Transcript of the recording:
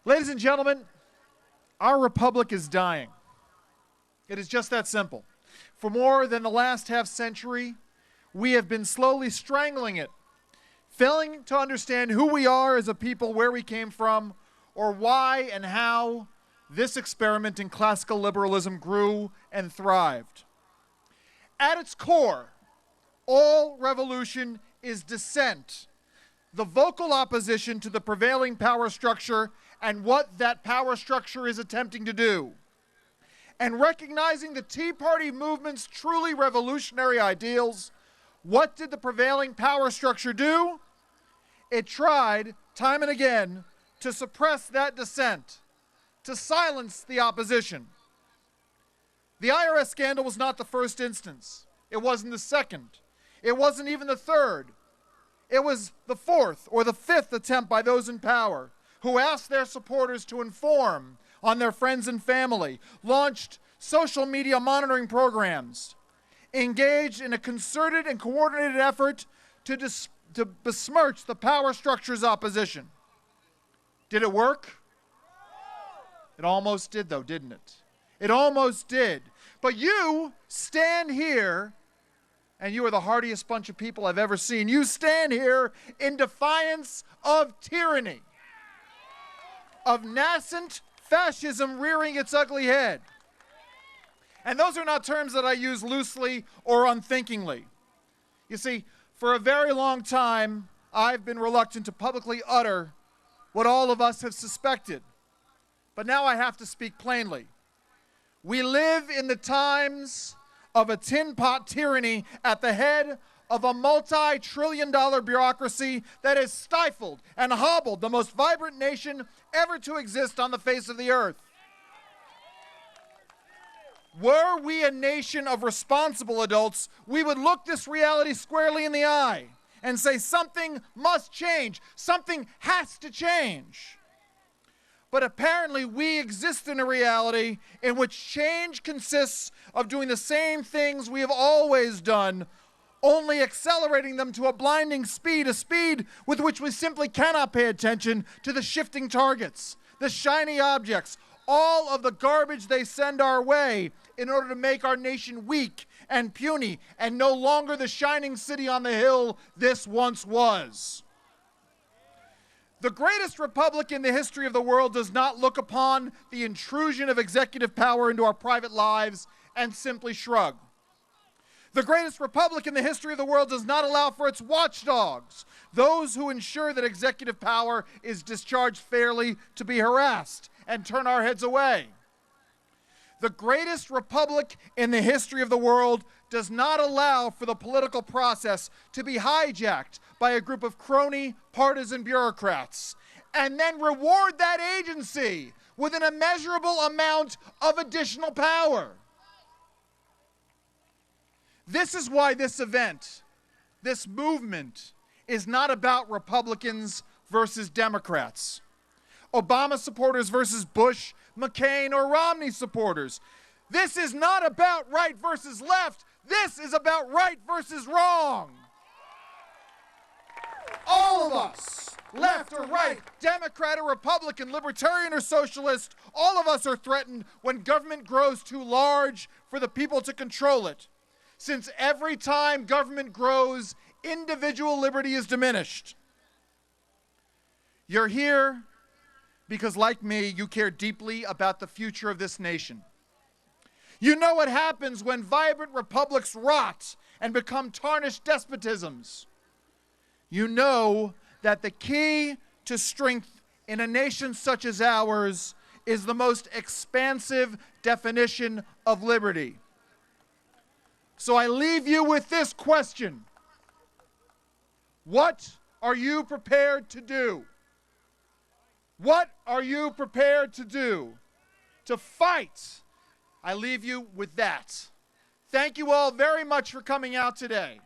Ladies and gentlemen, our republic is dying. It is just that simple. For more than the last half century, we have been slowly strangling it, failing to understand who we are as a people, where we came from, or why and how this experiment in classical liberalism grew and thrived. At its core, all revolution is dissent, the vocal opposition to the prevailing power structure and what that power structure is attempting to do. And recognizing the Tea Party movement's truly revolutionary ideals, what did the prevailing power structure do? It tried, time and again, to suppress that dissent, to silence the opposition. The IRS scandal was not the first instance. It wasn't the second. It wasn't even the third. It was the fourth or the fifth attempt by those in power who asked their supporters to inform on their friends and family, launched social media monitoring programs, engaged in a concerted and coordinated effort to besmirch the power structure's opposition. Did it work? It almost did, though, didn't it? It almost did. But you stand here, and you are the hardiest bunch of people I've ever seen. You stand here in defiance of tyranny, of nascent fascism rearing its ugly head. And those are not terms that I use loosely or unthinkingly. You see, for a very long time, I've been reluctant to publicly utter what all of us have suspected. But now I have to speak plainly. We live in the times of a tin pot tyranny at the head of a multi-trillion-dollar bureaucracy that has stifled and hobbled the most vibrant nation ever to exist on the face of the earth. Were we a nation of responsible adults, we would look this reality squarely in the eye and say something must change, something has to change. But apparently we exist in a reality in which change consists of doing the same things we have always done, only accelerating them to a blinding speed, a speed with which we simply cannot pay attention to the shifting targets, the shiny objects, all of the garbage they send our way in order to make our nation weak and puny and no longer the shining city on the hill this once was. The greatest republic in the history of the world does not look upon the intrusion of executive power into our private lives and simply shrug. The greatest republic in the history of the world does not allow for its watchdogs, those who ensure that executive power is discharged fairly, to be harassed and turn our heads away. The greatest republic in the history of the world does not allow for the political process to be hijacked by a group of crony partisan bureaucrats and then reward that agency with an immeasurable amount of additional power. This is why this event, this movement, is not about Republicans versus Democrats, Obama supporters versus Bush, McCain, or Romney supporters. This is not about right versus left. This is about right versus wrong. All of us, left or right, Democrat or Republican, Libertarian or Socialist, all of us are threatened when government grows too large for the people to control it. Since every time government grows, individual liberty is diminished. You're here because, like me, you care deeply about the future of this nation. You know what happens when vibrant republics rot and become tarnished despotisms. You know that the key to strength in a nation such as ours is the most expansive definition of liberty. So I leave you with this question. What are you prepared to do? What are you prepared to do? To fight. I leave you with that. Thank you all very much for coming out today.